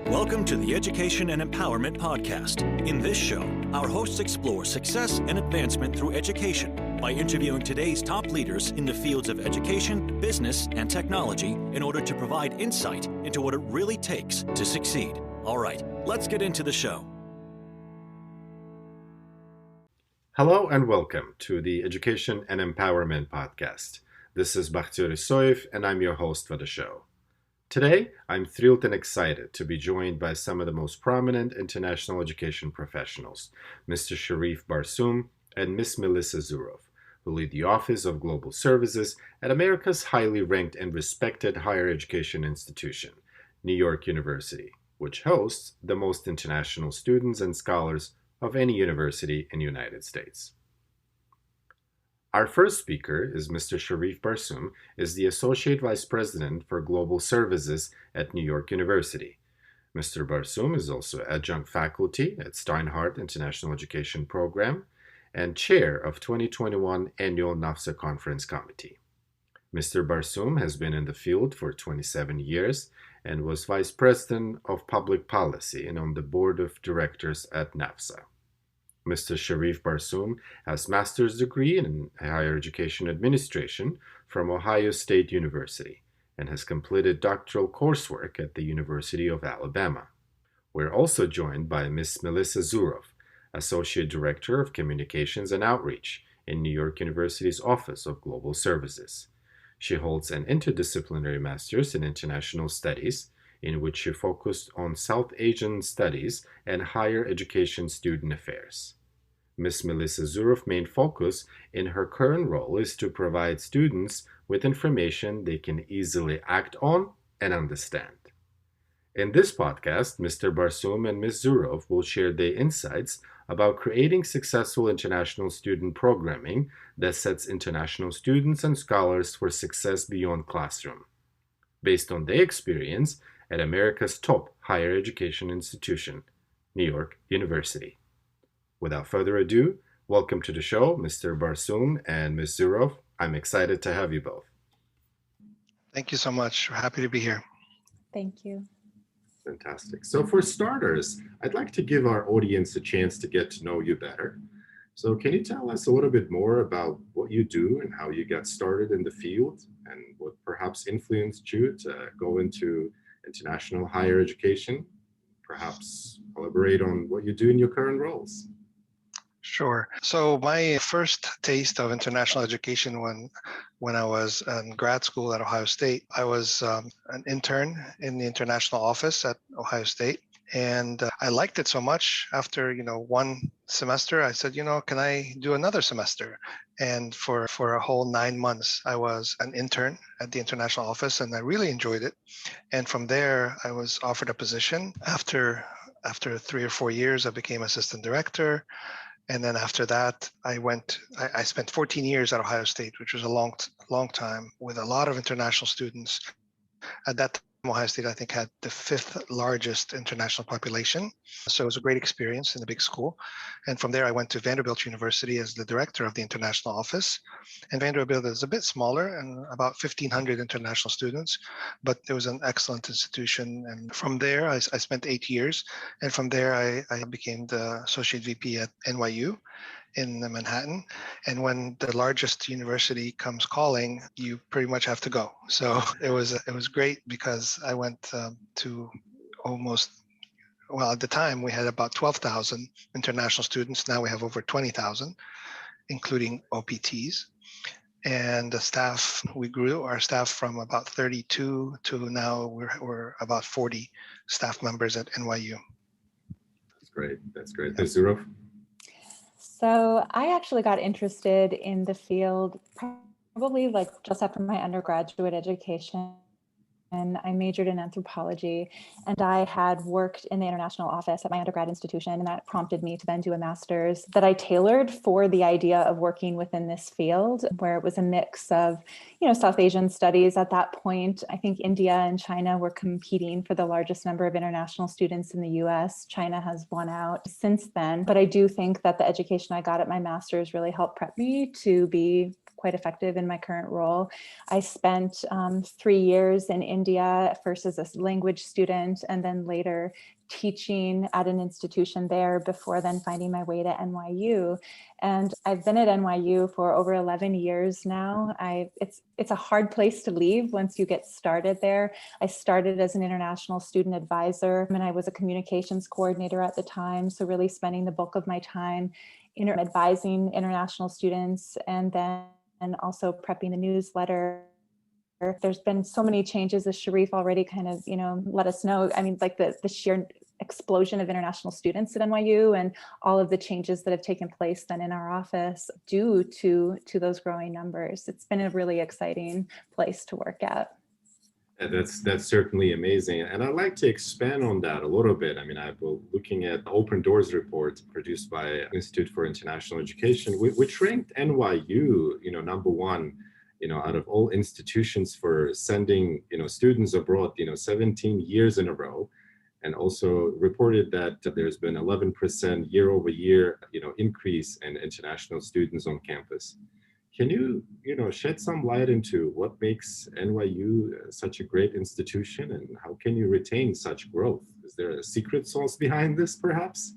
Welcome to the Education and Empowerment Podcast. In this show, our hosts explore success and advancement through education by interviewing today's top leaders in the fields of education, business, and technology in order to provide insight into what it really takes to succeed. All right, let's get into the show. Hello and welcome to the Education and Empowerment Podcast. This is Bakhtiyor Isoev and I'm your host for the show. Today, I'm thrilled and excited to be joined by some of the most prominent international education professionals, Mr. Sherif Barsoum and Ms. Melissa Zuroff, who lead the Office of Global Services at America's highly ranked and respected higher education institution, New York University, which hosts the most international students and scholars of any university in the United States. Our first speaker is Mr. Sherif Barsoum, is the Associate Vice President for Global Services at New York University. Mr. Barsoum is also Adjunct Faculty at Steinhardt International Education Program and Chair of 2021 Annual NAFSA Conference Committee. Mr. Barsoum has been in the field for 27 years and was Vice President of Public Policy and on the Board of Directors at NAFSA. Mr. Sherif Barsoum has master's degree in higher education administration from Ohio State University and has completed doctoral coursework at the University of Alabama. We're also joined by Ms. Melissa Zuroff, Associate Director of Communications and Outreach in New York University's Office of Global Services. She holds an interdisciplinary master's in international studies, in which she focused on South Asian studies and higher education student affairs. Ms. Melissa Zuroff's main focus in her current role is to provide students with information they can easily act on and understand. In this podcast, Mr. Barsoum and Ms. Zuroff will share their insights about creating successful international student programming that sets international students and scholars for success beyond classroom, based on their experience at America's top higher education institution, New York University. Without further ado, welcome to the show, Mr. Barsoum and Ms. Zuroff. I'm excited to have you both. Thank you so much. We're happy to be here. Thank you. Fantastic. So for starters, I'd like to give our audience a chance to get to know you better. So can you tell us a little bit more about what you do and how you got started in the field and what perhaps influenced you to go into international higher education? Perhaps elaborate on what you do in your current roles. Sure. So my first taste of international education when I was in grad school at Ohio State, I was an intern in the international office at Ohio State. And I liked it so much after, one semester, I said, can I do another semester? And for a whole 9 months, I was an intern at the international office and I really enjoyed it. And from there, I was offered a position. After 3 or 4 years, I became assistant director. And then after that, I spent 14 years at Ohio State, which was a long time with a lot of international students. At that time, Ohio State, I think, had the 5th largest international population. So it was a great experience in a big school. And from there, I went to Vanderbilt University as the director of the international office. And Vanderbilt is a bit smaller and about 1,500 international students, but it was an excellent institution. And from there, I spent 8 years. And from there, I became the associate VP at NYU in Manhattan. And when the largest university comes calling, you pretty much have to go. So it was great because I went to at the time we had about 12,000 international students. Now we have over 20,000, including OPTs. And the staff, we grew our staff from about 32 to now we're about 40 staff members at NYU. That's great. Ms. Zuroff? So I actually got interested in the field probably just after my undergraduate education. And I majored in anthropology, and I had worked in the international office at my undergrad institution, and that prompted me to then do a master's that I tailored for the idea of working within this field, where it was a mix of, South Asian studies. At that point, I think India and China were competing for the largest number of international students in the US. China has won out since then, but I do think that the education I got at my master's really helped prep me to be quite effective in my current role. I spent 3 years in India, first as a language student and then later teaching at an institution there before then finding my way to NYU. And I've been at NYU for over 11 years now. It's a hard place to leave once you get started there. I started as an international student advisor and I was a communications coordinator at the time. So really spending the bulk of my time advising international students and then also prepping the newsletter. There's been so many changes, as Sherif already kind of, let us know. I mean, like the sheer explosion of international students at NYU and all of the changes that have taken place then in our office due to those growing numbers. It's been a really exciting place to work at. That's certainly amazing. And I'd like to expand on that a little bit. I mean, I've been looking at the Open Doors report produced by Institute for International Education, which ranked NYU, number one, out of all institutions for sending, students abroad, 17 years in a row. And also reported that there's been 11% year over year, increase in international students on campus. Can you, shed some light into what makes NYU such a great institution and how can you retain such growth? Is there a secret sauce behind this, perhaps?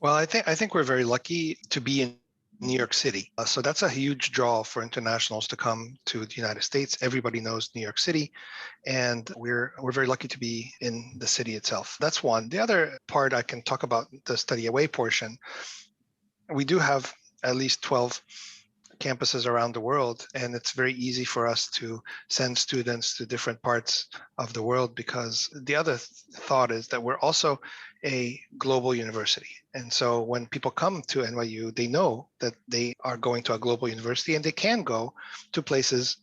Well, I think we're very lucky to be in New York City. So that's a huge draw for internationals to come to the United States. Everybody knows New York City, and we're very lucky to be in the city itself. That's one. The other part I can talk about the study away portion. We do have at least 12 campuses around the world, and it's very easy for us to send students to different parts of the world because the other thought is that we're also a global university. And so when people come to NYU, they know that they are going to a global university and they can go to places,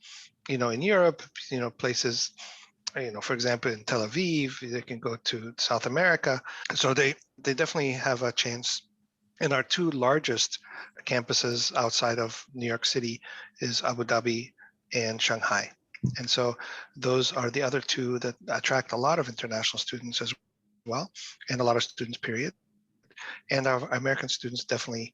in Europe, places, for example, in Tel Aviv, they can go to South America. So they definitely have a chance. And our two largest campuses outside of New York City is Abu Dhabi and Shanghai. And so those are the other two that attract a lot of international students as well, and a lot of students, period. And our American students definitely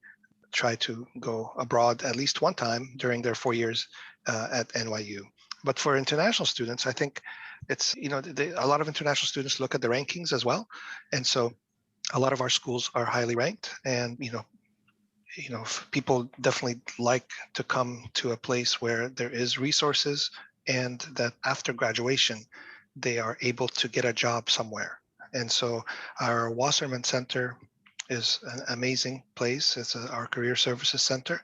try to go abroad at least one time during their 4 years at NYU. But for international students, I think it's, a lot of international students look at the rankings as well. And so a lot of our schools are highly ranked, and people definitely like to come to a place where there is resources and that after graduation they are able to get a job somewhere. And so our Wasserman Center is an amazing place. It's our career services center,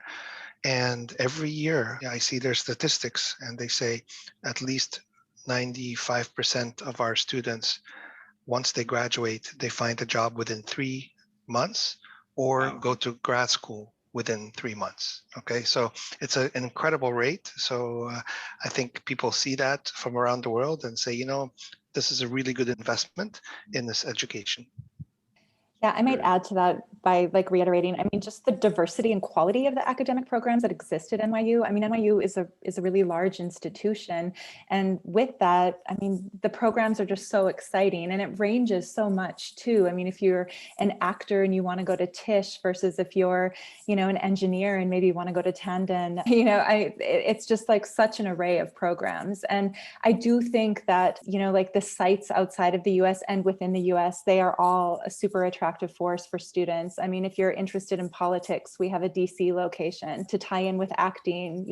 and every year I see their statistics and they say at least 95% of our students, once they graduate, they find a job within 3 months or go to grad school within 3 months. Okay, so it's an incredible rate. So I think people see that from around the world and say, this is a really good investment in this education. Yeah, I might add to that by reiterating, just the diversity and quality of the academic programs that exist at NYU. NYU is a really large institution. And with that, the programs are just so exciting and it ranges so much too. If you're an actor and you want to go to Tisch versus if you're, an engineer and maybe you want to go to Tandon, it's just such an array of programs. And I do think that, the sites outside of the US and within the US, they are all a super attractive force for students. If you're interested in politics, we have a DC location to tie in with acting.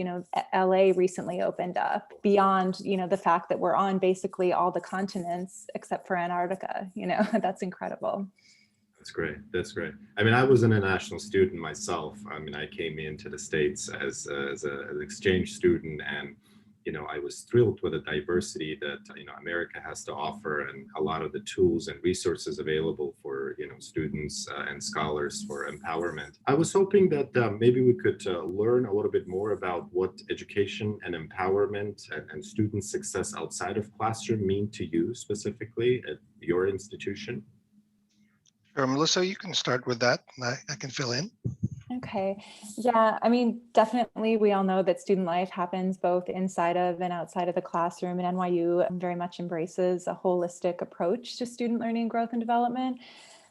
LA recently opened up beyond, the fact that we're on basically all the continents except for Antarctica. That's incredible. That's great. That's great. I was an international student myself. I came into the States as an exchange student, and I was thrilled with the diversity that, America has to offer and a lot of the tools and resources available for, students and scholars for empowerment. I was hoping that maybe we could learn a little bit more about what education and empowerment and student success outside of classroom mean to you specifically at your institution. Sure, Melissa, you can start with that. I can fill in. Okay. Yeah, definitely we all know that student life happens both inside of and outside of the classroom, and NYU very much embraces a holistic approach to student learning, growth, and development.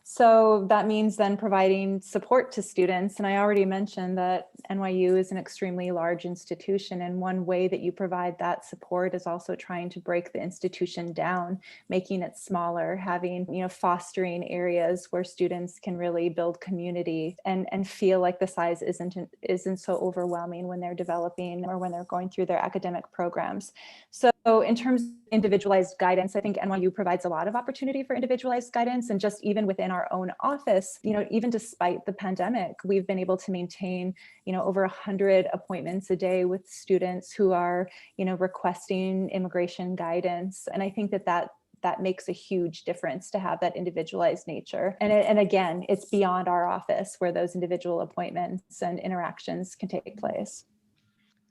So that means then providing support to students. And I already mentioned that NYU is an extremely large institution. And one way that you provide that support is also trying to break the institution down, making it smaller, having, fostering areas where students can really build community and feel like the size isn't so overwhelming when they're developing or when they're going through their academic programs. So in terms of individualized guidance, I think NYU provides a lot of opportunity for individualized guidance. And just even within our own office, even despite the pandemic, we've been able to maintain, over 100 appointments a day with students who are, requesting immigration guidance. And I think that makes a huge difference to have that individualized nature. And again, it's beyond our office where those individual appointments and interactions can take place.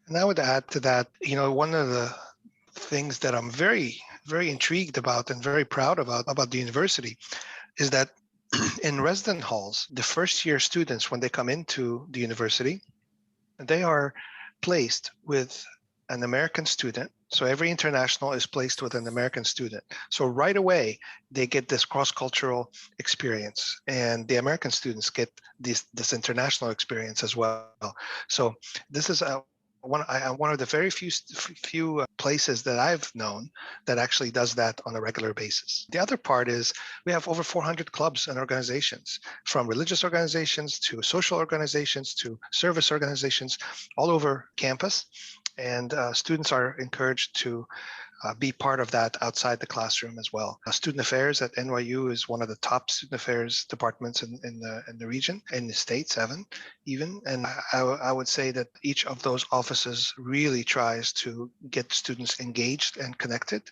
And I would add to that, one of the things that I'm very, very intrigued about and very proud about the university is that in resident halls, the first year students, when they come into the university, they are placed with an American student. So every international is placed with an American student. So right away, they get this cross-cultural experience, and the American students get this international experience as well. So this is one of the very few places that I've known that actually does that on a regular basis. The other part is we have over 400 clubs and organizations, from religious organizations to social organizations to service organizations all over campus. And students are encouraged to be part of that outside the classroom as well. Student affairs at NYU is one of the top student affairs departments in the region, in the state, even. And I would say that each of those offices really tries to get students engaged and connected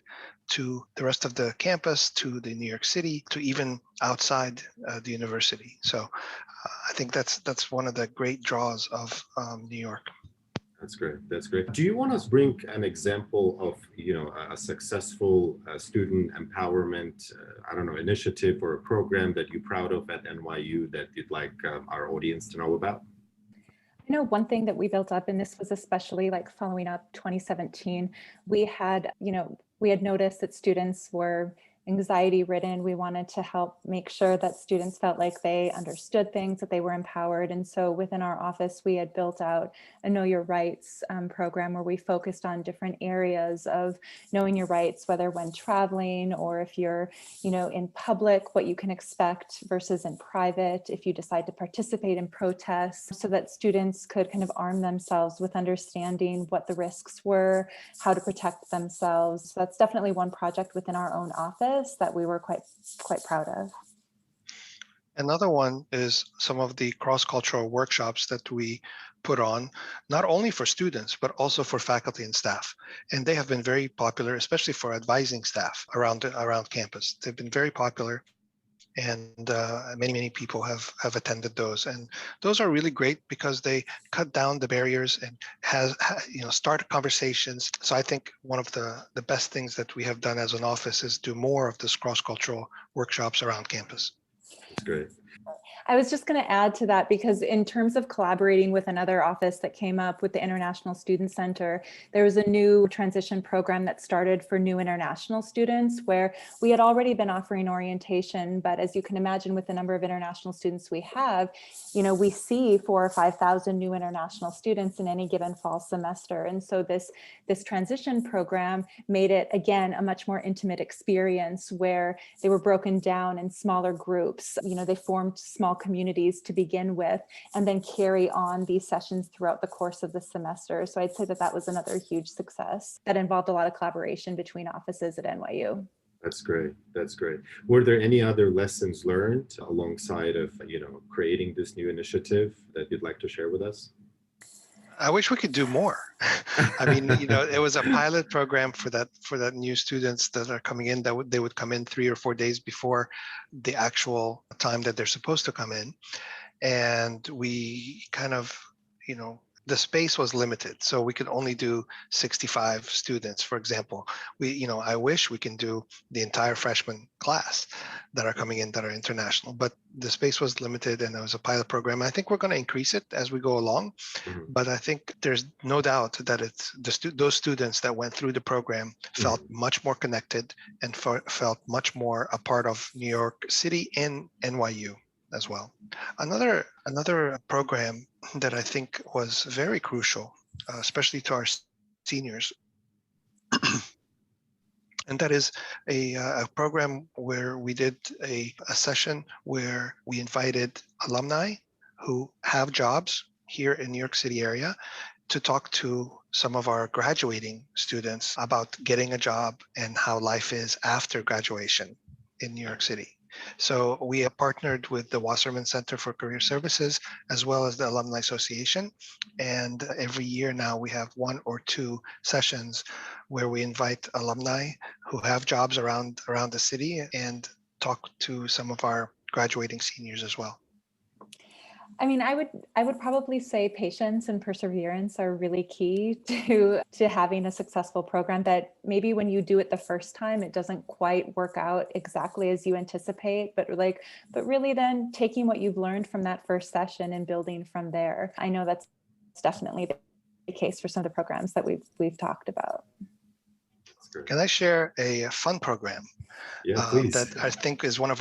to the rest of the campus, to the New York City, to even outside the university. So I think that's one of the great draws of New York. That's great. That's great. Do you want to bring an example of, a successful student empowerment, initiative or a program that you're proud of at NYU that you'd like our audience to know about? I know one thing that we built up, and this was especially like following up 2017, we had noticed that students were anxiety ridden. We wanted to help make sure that students felt like they understood things, that they were empowered. And so within our office, we had built out a Know Your Rights program where we focused on different areas of knowing your rights, whether when traveling or if you're, in public, what you can expect versus in private, if you decide to participate in protests, so that students could kind of arm themselves with understanding what the risks were, how to protect themselves. So that's definitely one project within our own office that we were quite proud of. Another one is some of the cross-cultural workshops that we put on, not only for students, but also for faculty and staff. And they have been very popular, especially for advising staff around campus. They've been very popular, and many people have attended those. And those are really great because they cut down the barriers and start conversations. So I think one of the best things that we have done as an office is do more of this cross-cultural workshops around campus. That's great. I was just going to add to that, because in terms of collaborating with another office that came up with the International Student Center, there was a new transition program that started for new international students where we had already been offering orientation. But as you can imagine, with the number of international students we have, we see 4,000 or 5,000 new international students in any given fall semester. And so this transition program made it, again, a much more intimate experience where they were broken down in smaller groups. They formed small communities to begin with, and then carry on these sessions throughout the course of the semester. So I'd say that was another huge success that involved a lot of collaboration between offices at NYU. That's great. That's great. Were there any other lessons learned alongside of, creating this new initiative that you'd like to share with us? I wish we could do more. I mean, it was a pilot program for that new students that are coming in, they would come in 3 or 4 days before the actual time that they're supposed to come in. And we kind of, the space was limited, so we could only do 65 students, for example. I wish we can do the entire freshman class that are coming in that are international, but the space was limited and it was a pilot program. I think we're going to increase it as we go along, but I think there's no doubt that it's those students that went through the program felt much more connected and felt much more a part of New York City and NYU as well. Another program that I think was very crucial, especially to our seniors, and that is a program where we did a session where we invited alumni who have jobs here in New York City area to talk to some of our graduating students about getting a job and how life is after graduation in New York City. So we have partnered with the Wasserman Center for Career Services as well as the Alumni Association. And every year now we have 1 or 2 sessions where we invite alumni who have jobs around the city and talk to some of our graduating seniors as well. I mean, I would probably say patience and perseverance are really key to having a successful program, that maybe when you do it the first time, it doesn't quite work out exactly as you anticipate, but really then taking what you've learned from that first session and building from there. I know that's definitely the case for some of the programs that we've talked about. Can I share a fun program? Yeah, please. That I think is one of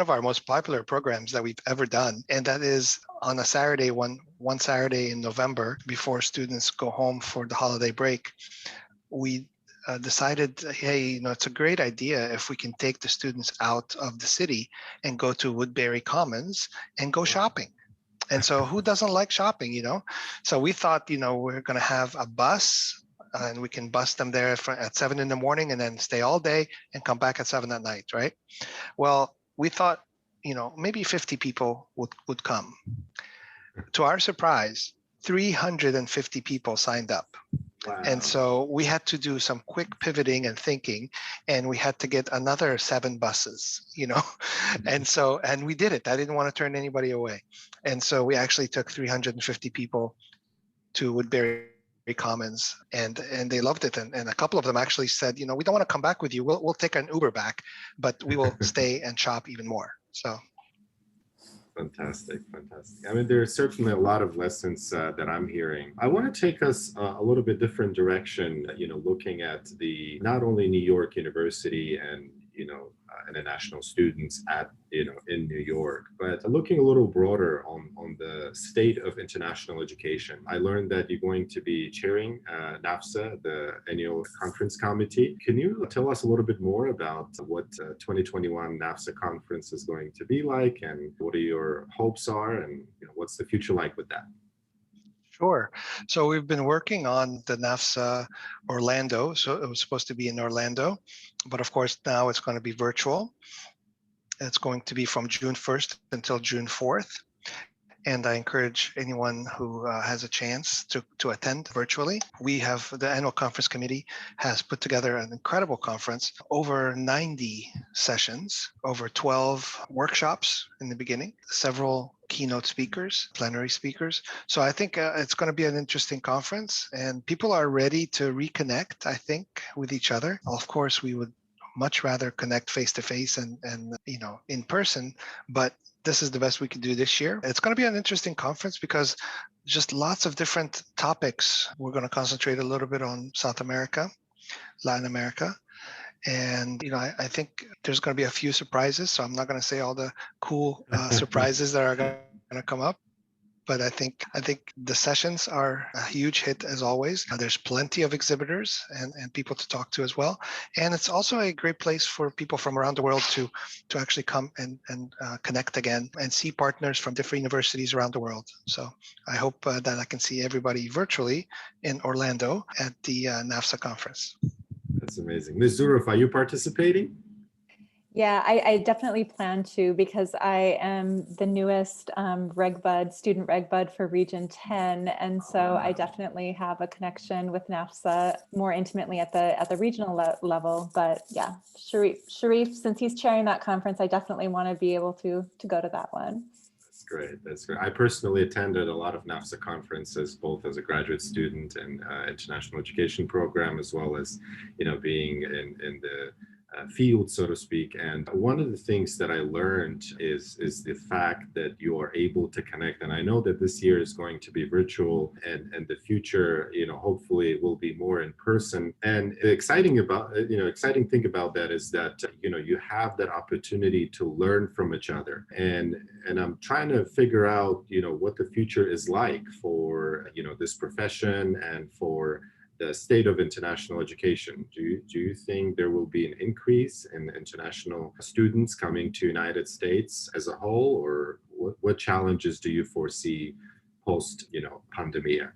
our most popular programs that we've ever done, and that is on a Saturday, one Saturday in November before students go home for the holiday break. We decided, hey, it's a great idea if we can take the students out of the city and go to Woodbury Commons and go shopping. And so who doesn't like shopping, So we thought, we're going to have a bus and we can bus them there at 7 in the morning and then stay all day and come back at 7 at night, right? Well, we thought, maybe 50 people would come. To our surprise, 350 people signed up. Wow. And so we had to do some quick pivoting and thinking, and we had to get another 7 buses, and we did it. I didn't want to turn anybody away. And so we actually took 350 people to Woodbury Commons, and they loved it. And a couple of them actually said, we don't want to come back with you. We'll take an Uber back, but we will stay and shop even more. So. Fantastic. I mean, there's certainly a lot of lessons that I'm hearing. I want to take us a little bit different direction, looking at the not only New York University and, international students at, in New York, but looking a little broader on the state of international education. I learned that you're going to be chairing NAFSA, the Annual Conference Committee. Can you tell us a little bit more about what 2021 NAFSA conference is going to be like, and what your hopes are, and what's the future like with that? Sure. So we've been working on the NAFSA Orlando. So it was supposed to be in Orlando, but of course now it's going to be virtual. It's going to be from June 1st until June 4th. And I encourage anyone who has a chance to attend virtually. The Annual Conference Committee has put together an incredible conference, over 90 sessions, over 12 workshops in the beginning, several keynote speakers, plenary speakers. So I think it's going to be an interesting conference, and people are ready to reconnect, I think, with each other. Of course, we would much rather connect face-to-face and in person, but this is the best we can do this year. It's going to be an interesting conference because just lots of different topics. We're going to concentrate a little bit on South America, Latin America. And, I think there's going to be a few surprises. So I'm not going to say all the cool surprises that are going to come up. But I think the sessions are a huge hit as always. There's plenty of exhibitors and people to talk to as well. And it's also a great place for people from around the world to actually come and connect again and see partners from different universities around the world. So I hope that I can see everybody virtually in Orlando at the NAFSA conference. That's amazing. Ms. Zuroff, are you participating? Yeah, I definitely plan to, because I am the newest student reg bud for Region 10. And so I definitely have a connection with NAFSA more intimately at the regional level. But yeah, Sherif, since he's chairing that conference, I definitely want to be able to go to that one. great. That's great. I personally attended a lot of NAFSA conferences, both as a graduate student and international education program, as well as, being in the field, so to speak. And one of the things that I learned is the fact that you are able to connect. And I know that this year is going to be virtual, and the future, hopefully it will be more in person. And the exciting thing about that is that, you have that opportunity to learn from each other. And I'm trying to figure out, what the future is like for, this profession and for the state of international education. Do you think there will be an increase in international students coming to United States as a whole, or what challenges do you foresee post, pandemia?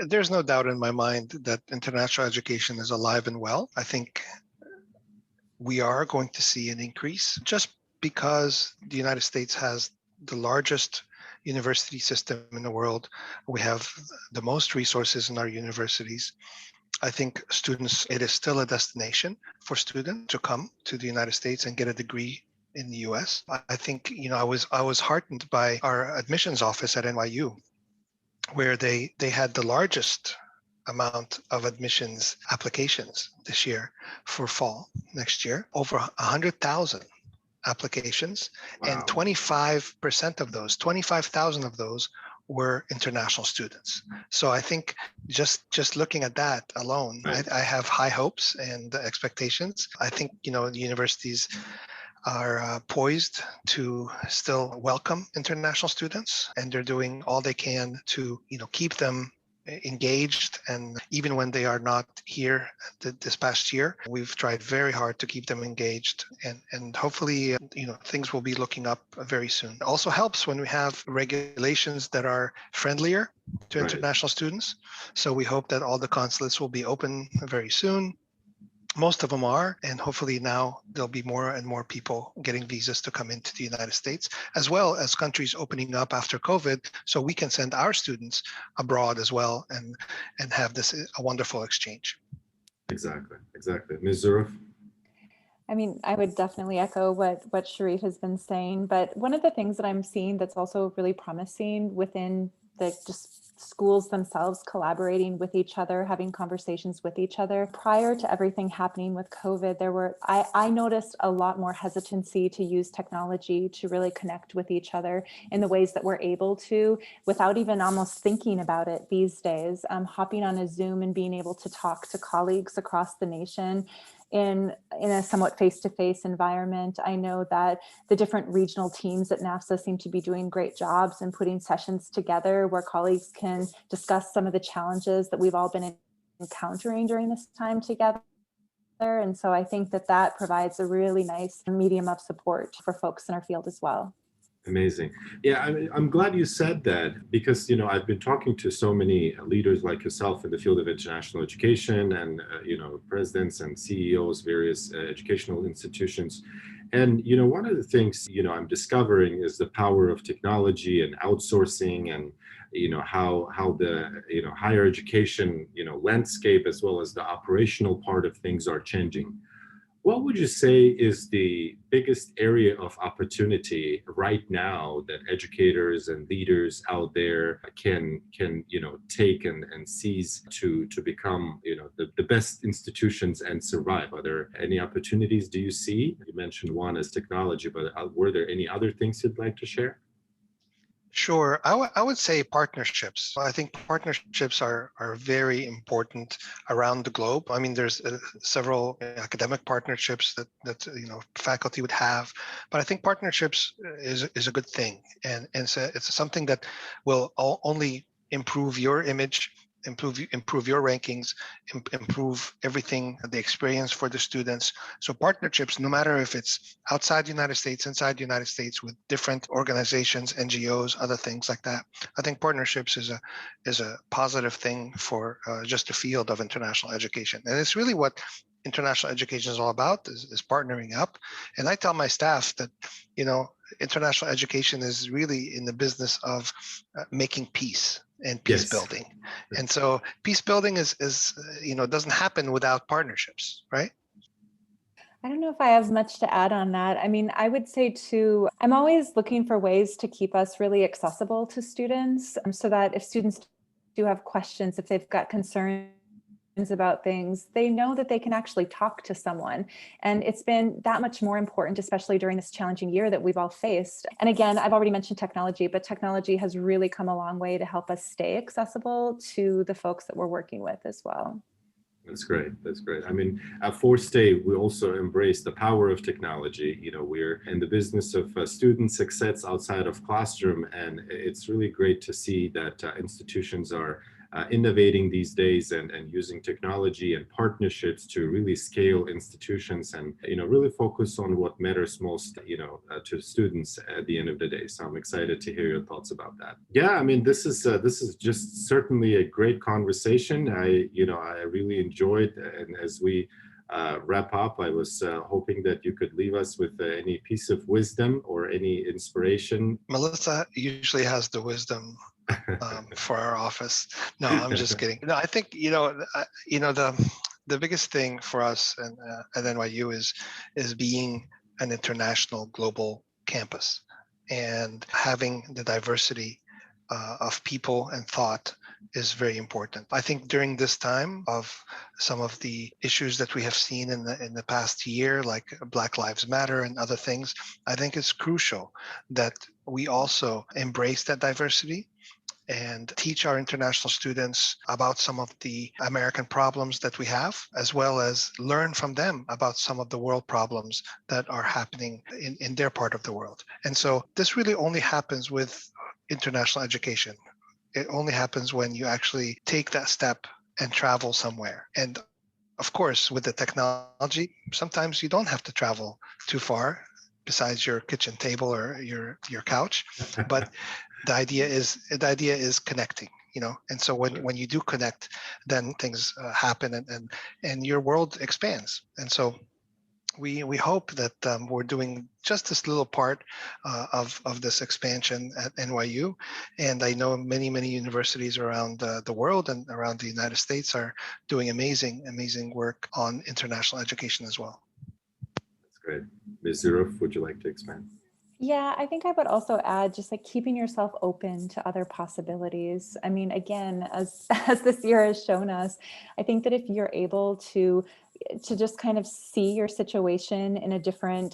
There's no doubt in my mind that international education is alive and well. I think we are going to see an increase just because the United States has the largest university system in the world. We have the most resources in our universities. I think it is still a destination for students to come to the United States and get a degree in the US. I think, I was heartened by our admissions office at NYU, where they had the largest amount of admissions applications this year for fall next year, over 100,000 applications. Wow. And 25,000 of those were international students. So I think just looking at that alone, right. I have high hopes and expectations. I think, the universities are poised to still welcome international students, and they're doing all they can to, keep them engaged. And even when they are not here this past year, we've tried very hard to keep them engaged, and hopefully things will be looking up very soon. It also helps when we have regulations that are friendlier to international students. So we hope that all the consulates will be open very soon. Most of them are, and hopefully now there'll be more and more people getting visas to come into the United States, as well as countries opening up after COVID, so we can send our students abroad as well and have a wonderful exchange. Exactly. Ms. Zuroff? I mean, I would definitely echo what Sherif has been saying, but one of the things that I'm seeing that's also really promising within the just schools themselves collaborating with each other, having conversations with each other. Prior to everything happening with COVID, I noticed a lot more hesitancy to use technology to really connect with each other in the ways that we're able to, without even almost thinking about it these days. Hopping on a Zoom and being able to talk to colleagues across the nation in a somewhat face-to-face environment. I know that the different regional teams at NAFSA seem to be doing great jobs in putting sessions together where colleagues can discuss some of the challenges that we've all been encountering during this time together. And so I think that provides a really nice medium of support for folks in our field as well. Amazing. Yeah, I'm glad you said that, because, I've been talking to so many leaders like yourself in the field of international education and, presidents and CEOs, various educational institutions. And, one of the things, I'm discovering is the power of technology and outsourcing, and, how the, higher education, landscape, as well as the operational part of things are changing. What would you say is the biggest area of opportunity right now that educators and leaders out there can take and seize to become the best institutions and survive? Are there any opportunities do you see? You mentioned one as technology, but were there any other things you'd like to share? Sure. I would say partnerships. I think partnerships are very important around the globe. I mean, there's several academic partnerships that faculty would have, but I think partnerships is a good thing, and it's something that will only improve your image, improve your rankings, improve everything, the experience for the students. So partnerships, no matter if it's outside the United States, inside the United States, with different organizations, NGOs, other things like that. I think partnerships is a positive thing for just the field of international education. And it's really what international education is all about, is partnering up. And I tell my staff that, international education is really in the business of making peace and peace building. And so peace building is doesn't happen without partnerships, right? I don't know if I have much to add on that. I mean, I would say too, I'm always looking for ways to keep us really accessible to students so that if students do have questions, if they've got concerns about things, they know that they can actually talk to someone. And it's been that much more important, especially during this challenging year that we've all faced. And again, I've already mentioned technology, but technology has really come a long way to help us stay accessible to the folks that we're working with as well. That's great. That's great. I mean, at Forstay, we also embrace the power of technology. We're in the business of student success outside of classroom, and it's really great to see that institutions are innovating these days and using technology and partnerships to really scale institutions and really focus on what matters most to students at the end of the day. So I'm excited to hear your thoughts about that. Yeah, I mean, this is just certainly a great conversation. I really enjoyed, and as we wrap up, I was hoping that you could leave us with any piece of wisdom or any inspiration. Melissa usually has the wisdom for our office. No, I'm just kidding. No, I think the biggest thing for us at NYU is being an international global campus and having the diversity of people and thought is very important. I think during this time of some of the issues that we have seen in the past year, like Black Lives Matter and other things, I think it's crucial that we also embrace that diversity and teach our international students about some of the American problems that we have, as well as learn from them about some of the world problems that are happening in their part of the world. And so this really only happens with international education. It only happens when you actually take that step and travel somewhere. And of course, with the technology, sometimes you don't have to travel too far besides your kitchen table or your couch, but the idea is connecting, and so when you do connect, then things happen and your world expands. And so we hope that we're doing just this little part of this expansion at NYU, and I know many universities around the world and around the United States are doing amazing work on international education as well. That's great. Ms. Zuroff, would you like to expand? Yeah, I think I would also add just like keeping yourself open to other possibilities. I mean, again, as this year has shown us, I think that if you're able to just kind of see your situation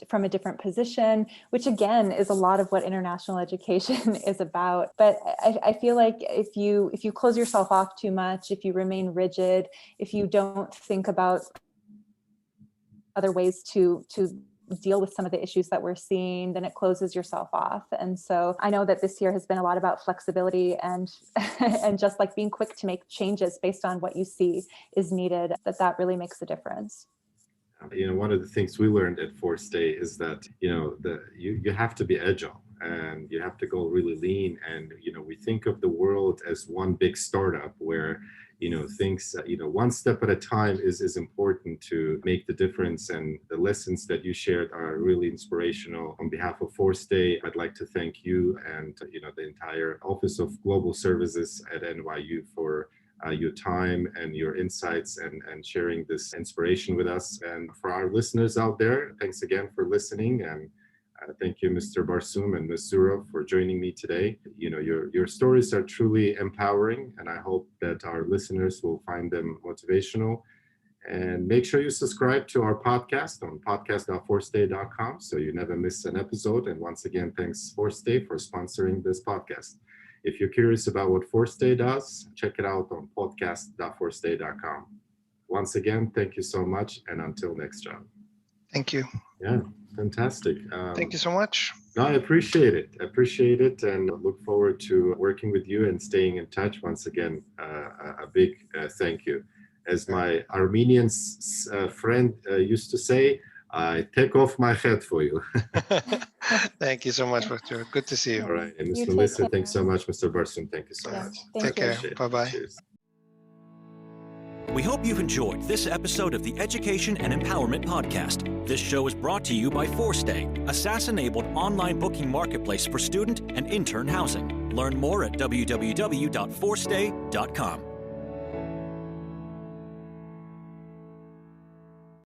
from a different position, which again is a lot of what international education is about. But I feel like if you close yourself off too much, if you remain rigid, if you don't think about other ways to deal with some of the issues that we're seeing, then it closes yourself off. And so I know that this year has been a lot about flexibility and just like being quick to make changes based on what you see is needed, that really makes a difference. One of the things we learned at Forstay is that, you have to be agile and you have to go really lean. And, we think of the world as one big startup where things, one step at a time is important to make the difference. And the lessons that you shared are really inspirational. On behalf of Forstay, I'd like to thank you and, the entire Office of Global Services at NYU for your time and your insights and sharing this inspiration with us. And for our listeners out there, thanks again for listening. And thank you, Mr. Barsoum and Ms. Zuroff, for joining me today. Your stories are truly empowering, and I hope that our listeners will find them motivational. And make sure you subscribe to our podcast on podcast.forstay.com so you never miss an episode. And once again, thanks Forstay for sponsoring this podcast. If you're curious about what Forstay does, check it out on podcast.forstay.com. Once again, thank you so much, and until next time. Thank you. Yeah, fantastic. Thank you so much. No, I appreciate it, and look forward to working with you and staying in touch. Once again, a big thank you. As my Armenian friend used to say, I take off my hat for you. Thank you so much, Bakhtiyor. Good to see you. All right, and Ms. Melissa, thanks so much. Mr. Barsoum, thank you so much. Take care. Bye-bye. Cheers. We hope you've enjoyed this episode of the Education and Empowerment Podcast. This show is brought to you by Forstay, a SaaS-enabled online booking marketplace for student and intern housing. Learn more at www.forstay.com.